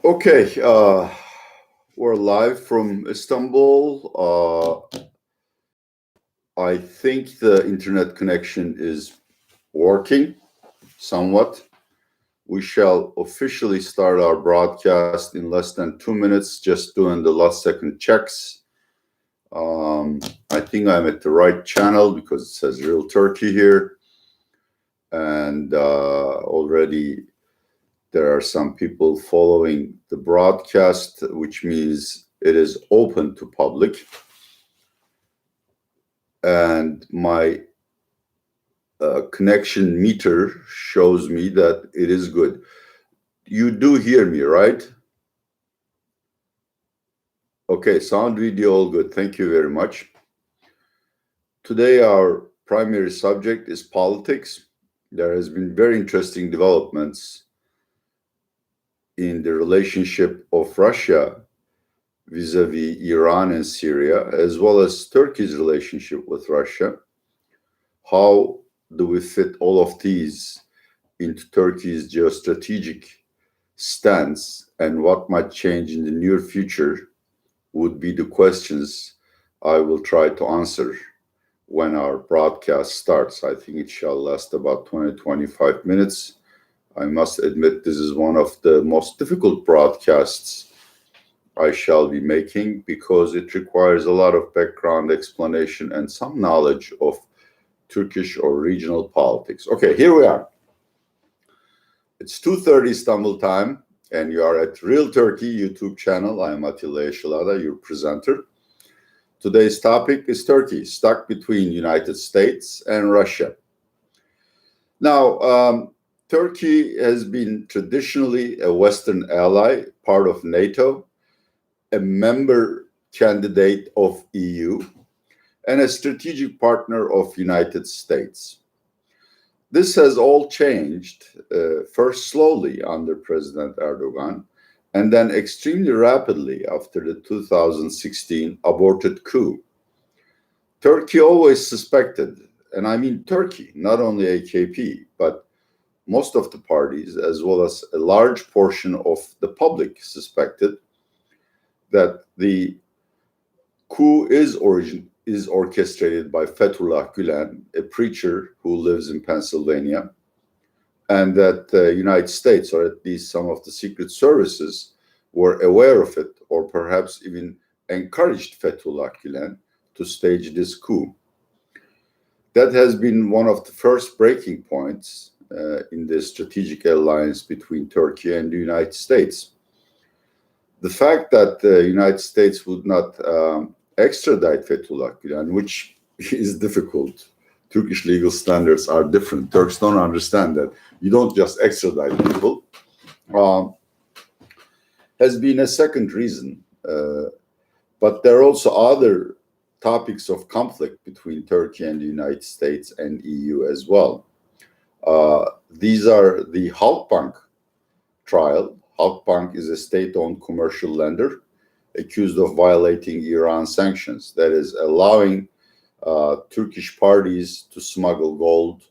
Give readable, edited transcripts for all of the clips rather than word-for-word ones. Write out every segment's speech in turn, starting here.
Okay, we're live from Istanbul. I think the internet connection is working somewhat. We shall officially start our broadcast in less than 2 minutes, just doing the last second checks. I think I'm at the right channel because it says Real Turkey here. And already there are some people following the broadcast, which means it is open to public. And my connection meter shows me that it is good. You do hear me, right? Okay, sound, video, all good. Thank you very much. Today, our primary subject is politics. There has been very interesting developments in the relationship of Russia vis-a-vis Iran and Syria, as well as Turkey's relationship with Russia. How do we fit all of these into Turkey's geostrategic stance, and what might change in the near future would be the questions I will try to answer when our broadcast starts. I think it shall last about 20-25 minutes. I must admit this is one of the most difficult broadcasts I shall be making because it requires a lot of background explanation and some knowledge of Turkish or regional politics. Okay, here we are. It's 2:30 Istanbul time, and you are at Real Turkey YouTube channel. I am Atilla Yeşilada, your presenter. Today's topic is Turkey, stuck between United States and Russia. Now, Turkey has been traditionally a Western ally, part of NATO, a member candidate of EU, and a strategic partner of United States. This has all changed, first slowly under President Erdogan, and then extremely rapidly after the 2016 aborted coup. Turkey always suspected, and I mean Turkey, not only AKP, but most of the parties, as well as a large portion of the public, suspected that the coup is orchestrated by Fethullah Gülen, a preacher who lives in Pennsylvania, and that the United States, or at least some of the secret services, were aware of it, or perhaps even encouraged Fethullah Gülen to stage this coup. That has been one of the first breaking points in the strategic alliance between Turkey and the United States. The fact that the United States would not extradite Fethullah Gülen, which is difficult. Turkish legal standards are different. Turks don't understand that. You don't just extradite people. Has been a second reason. But there are also other topics of conflict between Turkey and the United States and EU as well. These are the Halkbank trial. Halkbank is a state-owned commercial lender accused of violating Iran sanctions, that is, allowing Turkish parties to smuggle gold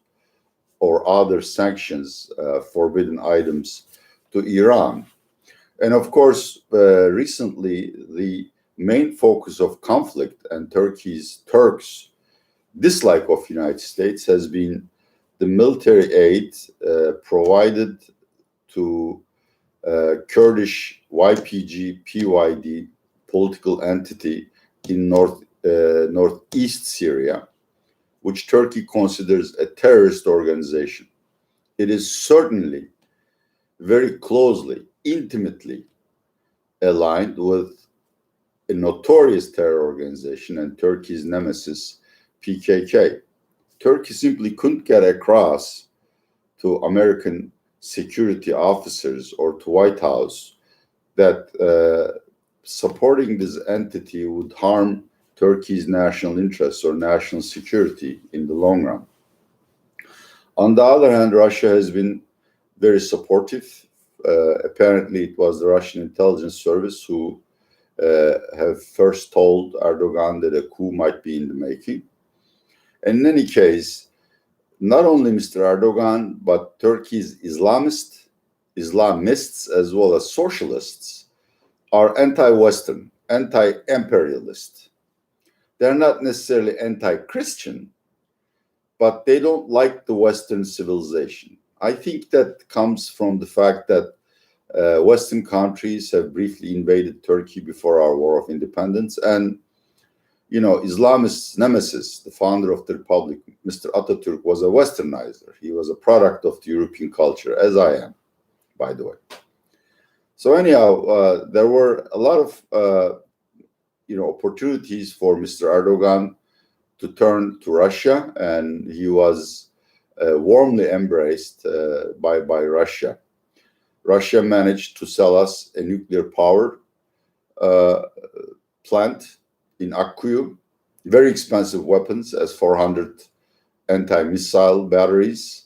or other sanctions, forbidden items to Iran. And of course, recently, the main focus of conflict and Turks' dislike of the United States has been the military aid provided to Kurdish YPG PYD political entity in northeast Syria, which Turkey considers a terrorist organization. It is certainly very closely, intimately aligned with a notorious terror organization and Turkey's nemesis, PKK. Turkey simply couldn't get across to American security officers or to White House that supporting this entity would harm Turkey's national interests or national security in the long run. On the other hand, Russia has been very supportive. Apparently, it was the Russian intelligence service who have first told Erdogan that a coup might be in the making. And in any case, not only Mr. Erdogan, but Turkey's Islamist Islamists as well as socialists are anti-Western, anti-imperialist. They're not necessarily anti-Christian, but they don't like the Western civilization. I think that comes from the fact that Western countries have briefly invaded Turkey before our War of Independence. And, Islamist nemesis, the founder of the Republic, Mr. Atatürk, was a Westernizer. He was a product of the European culture, as I am, by the way. So anyhow, there were a lot of, opportunities for Mr. Erdogan to turn to Russia, and he was warmly embraced by Russia. Russia managed to sell us a nuclear power plant in Akkuyu, very expensive weapons, S-400 anti-missile batteries,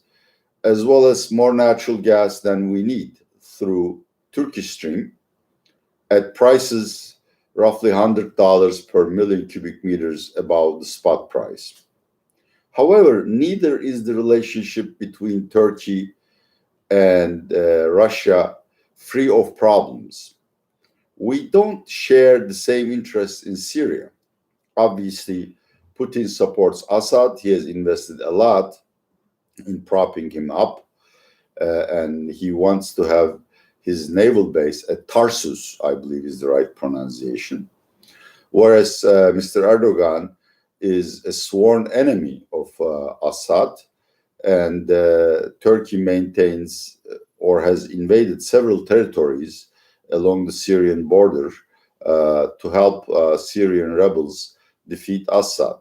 as well as more natural gas than we need through Turkish Stream at prices roughly $100 per million cubic meters above the spot price. However, neither is the relationship between Turkey and Russia free of problems. We don't share the same interests in Syria. Obviously, Putin supports Assad. He has invested a lot in propping him up, and he wants to have his naval base at Tarsus, I believe is the right pronunciation. Whereas Mr. Erdogan is a sworn enemy of Assad, and Turkey maintains or has invaded several territories along the Syrian border to help Syrian rebels defeat Assad.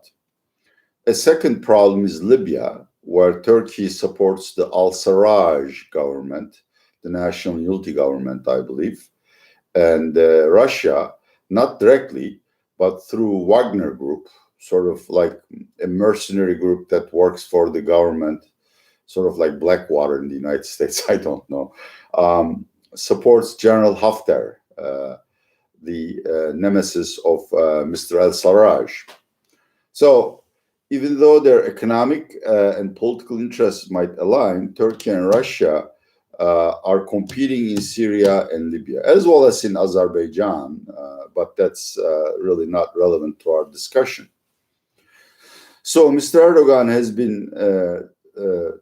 A second problem is Libya, where Turkey supports the al-Sarraj government, the National Unity Government, I believe, and Russia, not directly, but through Wagner Group, sort of like a mercenary group that works for the government, sort of like Blackwater in the United States, I don't know, supports General Haftar, the nemesis of Mr. al-Sarraj. So even though their economic and political interests might align, Turkey and Russia are competing in Syria and Libya, as well as in Azerbaijan, but that's really not relevant to our discussion. So Mr. Erdogan has been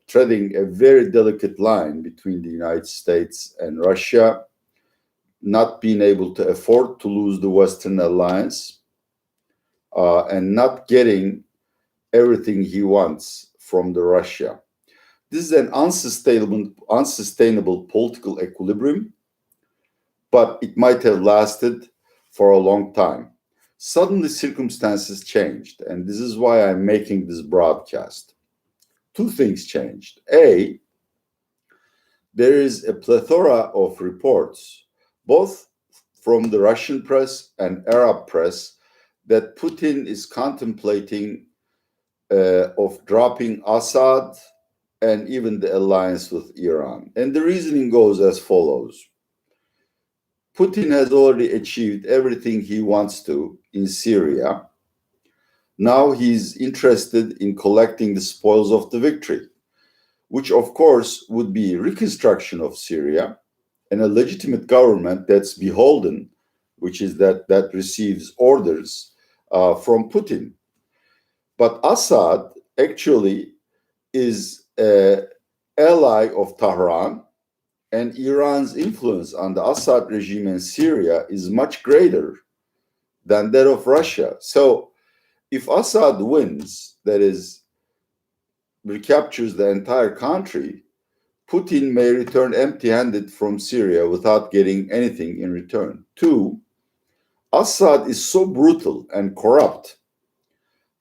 treading a very delicate line between the United States and Russia, not being able to afford to lose the Western alliance, and not getting everything he wants from the Russia. This is an unsustainable political equilibrium, but it might have lasted for a long time. Suddenly, circumstances changed, and this is why I'm making this broadcast. Two things changed. A, there is a plethora of reports, both from the Russian press and Arab press, that Putin is contemplating of dropping Assad and even the alliance with Iran. And the reasoning goes as follows. Putin has already achieved everything he wants to in Syria. Now he's interested in collecting the spoils of the victory, which of course would be reconstruction of Syria and a legitimate government that's beholden, which is that receives orders from Putin. But Assad actually is an ally of Tehran, and Iran's influence on the Assad regime in Syria is much greater than that of Russia. So if Assad wins, that is, recaptures the entire country, Putin may return empty-handed from Syria without getting anything in return. Two, Assad is so brutal and corrupt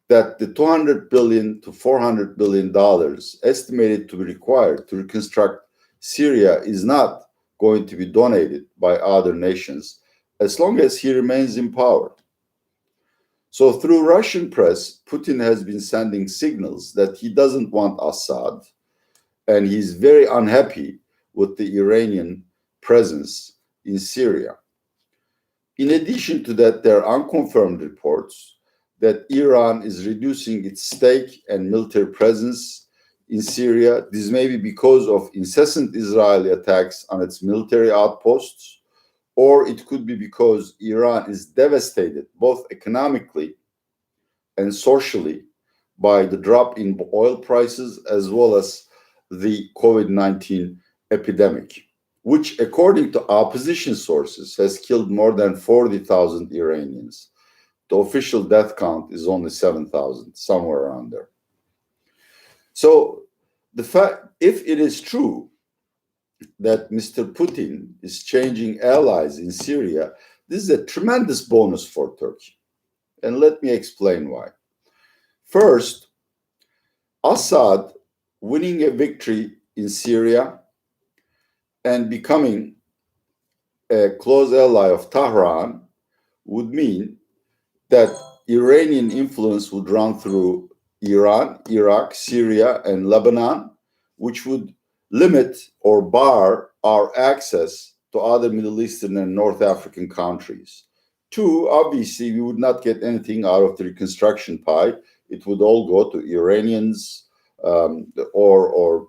that the $200 billion to $400 billion estimated to be required to reconstruct Syria is not going to be donated by other nations as long as he remains in power. So through Russian press, Putin has been sending signals that he doesn't want Assad, and he's very unhappy with the Iranian presence in Syria. In addition to that, there are unconfirmed reports that Iran is reducing its stake and military presence in Syria. This may be because of incessant Israeli attacks on its military outposts, or it could be because Iran is devastated both economically and socially by the drop in oil prices as well as the COVID-19 epidemic, which, according to opposition sources, has killed more than 40,000 Iranians. The official death count is only 7,000, somewhere around there. So, if it is true that Mr. Putin is changing allies in Syria, this is a tremendous bonus for Turkey. And let me explain why. First, Assad winning a victory in Syria and becoming a close ally of Tehran would mean that Iranian influence would run through Iran, Iraq, Syria, and Lebanon, which would limit or bar our access to other Middle Eastern and North African countries. Two, obviously, we would not get anything out of the reconstruction pie. It would all go to Iranians or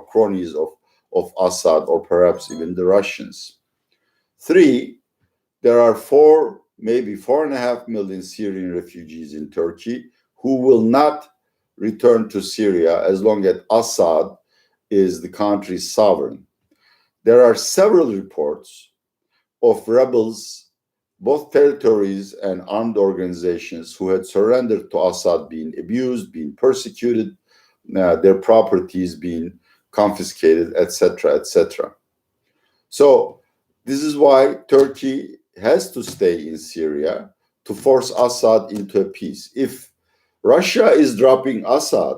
cronies of Assad, or perhaps even the Russians. Three, there are maybe 4.5 million Syrian refugees in Turkey who will not return to Syria as long as Assad is the country's sovereign. There are several reports of rebels, both territories and armed organizations, who had surrendered to Assad being abused, being persecuted, their properties being confiscated, etc., etc. So this is why Turkey has to stay in Syria to force Assad into a peace. If Russia is dropping Assad,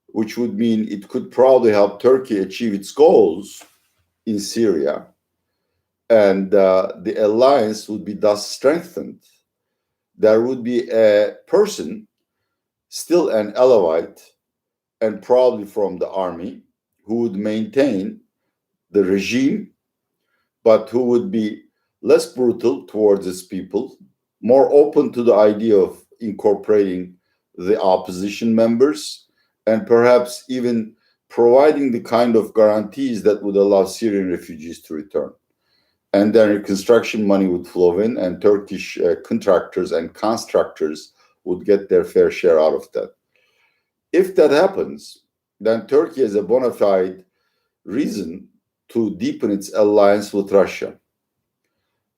which would mean it could probably help Turkey achieve its goals in Syria, and the alliance would be thus strengthened, there would be a person, still an Alawite, and probably from the army, who would maintain the regime, but who would be less brutal towards its people, more open to the idea of incorporating the opposition members, and perhaps even providing the kind of guarantees that would allow Syrian refugees to return. And then reconstruction money would flow in, and Turkish contractors and constructors would get their fair share out of that. If that happens, then Turkey has a bona fide reason to deepen its alliance with Russia.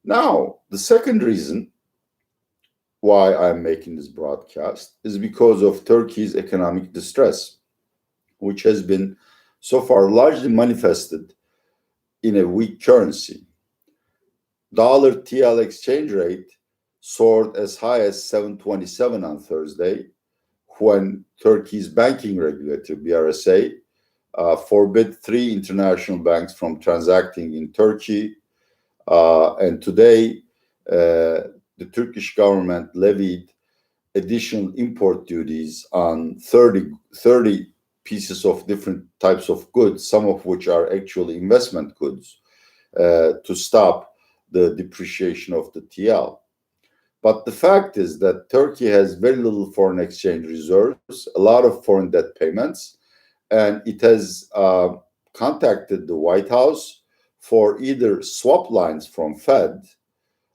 Now, the second reason why I'm making this broadcast is because of Turkey's economic distress, which has been so far largely manifested in a weak currency. Dollar TL exchange rate soared as high as 7.27 on Thursday, when Turkey's banking regulator, BRSA, forbid 3 international banks from transacting in Turkey. And today, the Turkish government levied additional import duties on 30 pieces of different types of goods, some of which are actually investment goods, to stop the depreciation of the TL. But the fact is that Turkey has very little foreign exchange reserves, a lot of foreign debt payments, and it has contacted the White House for either swap lines from Fed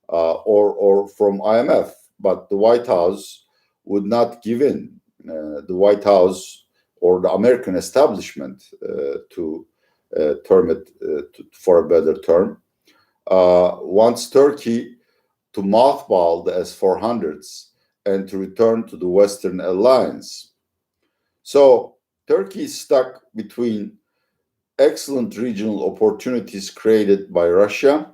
or from IMF, but the White House would not give in. The White House or the American establishment, to term it for a better term, wants Turkey to mothball the S-400s and to return to the Western alliance. So Turkey is stuck between excellent regional opportunities created by Russia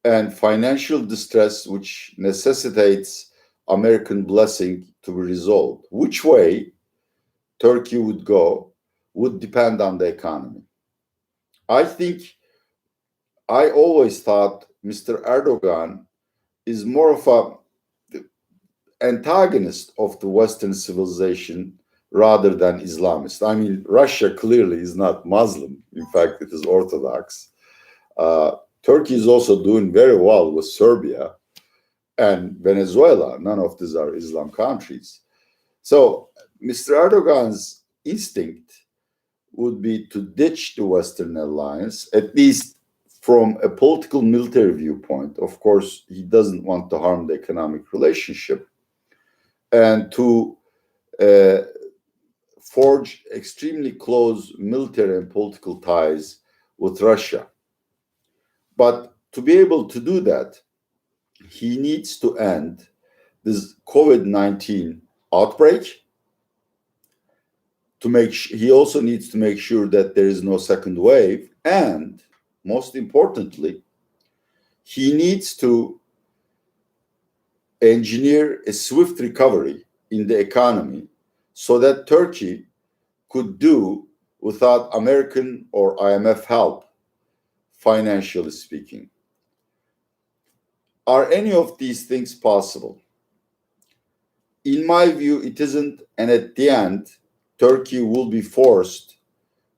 and financial distress, which necessitates American blessing to be resolved. Which way Turkey would go would depend on the economy. I always thought Mr. Erdogan is more of an antagonist of the Western civilization rather than Islamist. I mean, Russia clearly is not Muslim. In fact, it is Orthodox. Turkey is also doing very well with Serbia and Venezuela. None of these are Islam countries. So Mr. Erdogan's instinct would be to ditch the Western alliance, at least from a political military viewpoint. Of course, he doesn't want to harm the economic relationship, and to uh, forge extremely close military and political ties with Russia. But to be able to do that, he needs to end this COVID-19 outbreak. He also needs to make sure that there is no second wave, and most importantly, he needs to engineer a swift recovery in the economy so that Turkey could do without American or IMF help, financially speaking. Are any of these things possible? In my view, it isn't, and at the end, Turkey will be forced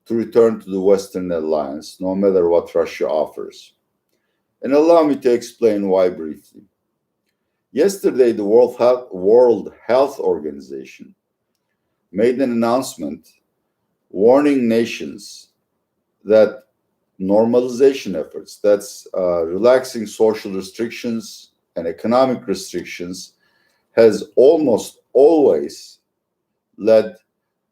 to return to the Western alliance, no matter what Russia offers. And allow me to explain why briefly. Yesterday, the World Health Organization made an announcement warning nations that normalization efforts, that's relaxing social restrictions and economic restrictions, has almost always led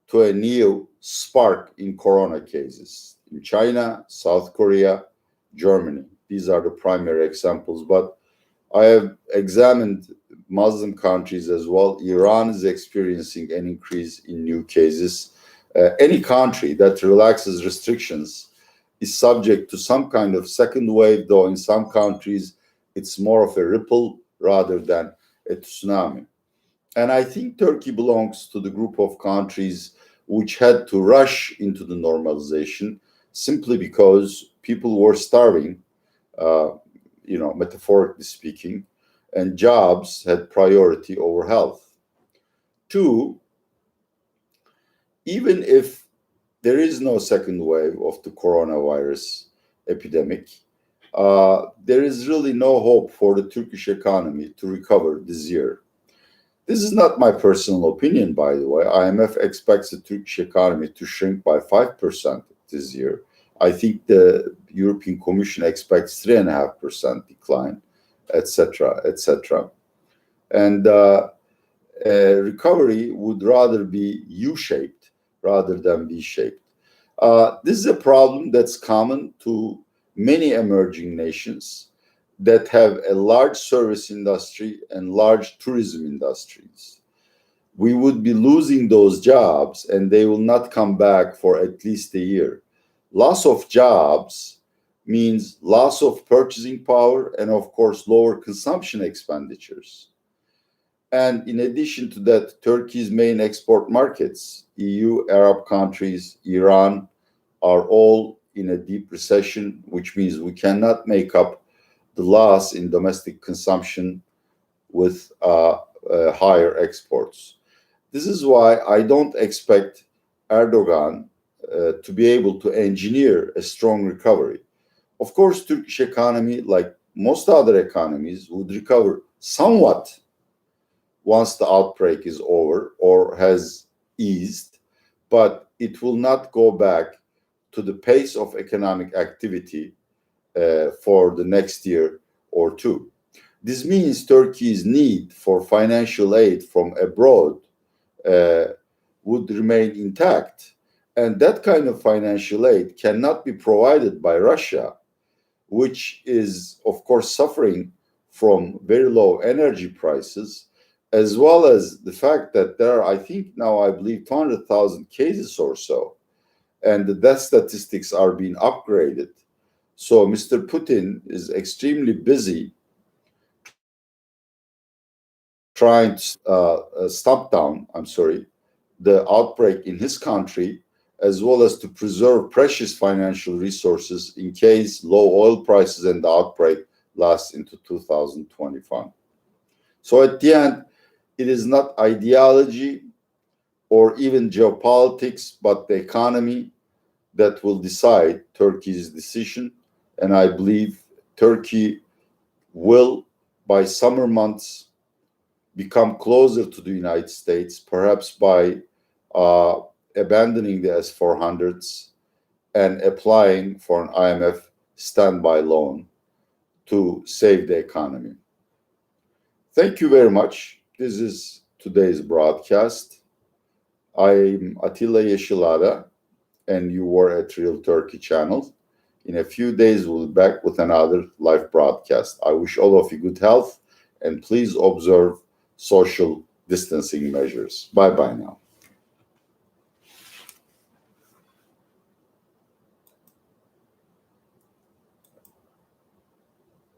to a new spark in corona cases in China, South Korea, Germany. These are the primary examples, but I have examined Muslim countries as well. Iran is experiencing an increase in new cases. Any country that relaxes restrictions is subject to some kind of second wave, though in some countries it's more of a ripple rather than a tsunami. And I think Turkey belongs to the group of countries which had to rush into the normalization simply because people were starving, uh, metaphorically speaking, and jobs had priority over health. Two, even if there is no second wave of the coronavirus epidemic, there is really no hope for the Turkish economy to recover this year. This is not my personal opinion, by the way. IMF expects the Turkish economy to shrink by 5% this year. I think the European Commission expects 3.5% decline, etc., etc. And recovery would rather be U-shaped rather than V-shaped. This is a problem that's common to many emerging nations that have a large service industry and large tourism industries. We would be losing those jobs and they will not come back for at least a year. Loss of jobs means loss of purchasing power and, of course, lower consumption expenditures. And in addition to that, Turkey's main export markets, EU, Arab countries, Iran, are all in a deep recession, which means we cannot make up the loss in domestic consumption with higher exports. This is why I don't expect Erdogan to be able to engineer a strong recovery. Of course, Turkish economy, like most other economies, would recover somewhat once the outbreak is over or has eased, but it will not go back to the pace of economic activity for the next year or two. This means Turkey's need for financial aid from abroad would remain intact. And that kind of financial aid cannot be provided by Russia, which is, of course, suffering from very low energy prices, as well as the fact that there are, I think now, I believe, 200,000 cases or so, and the death statistics are being upgraded. So Mr. Putin is extremely busy trying to stamp down, the outbreak in his country, as well as to preserve precious financial resources in case low oil prices and the outbreak lasts into 2025. So at the end, it is not ideology or even geopolitics, but the economy that will decide Turkey's decision. And I believe Turkey will, by summer months, become closer to the United States, perhaps by abandoning the S-400s, and applying for an IMF standby loan to save the economy. Thank you very much. This is today's broadcast. I'm Atilla Yeşilada, and you were at Real Turkey channel. In a few days, we'll be back with another live broadcast. I wish all of you good health, and please observe social distancing measures. Bye-bye now.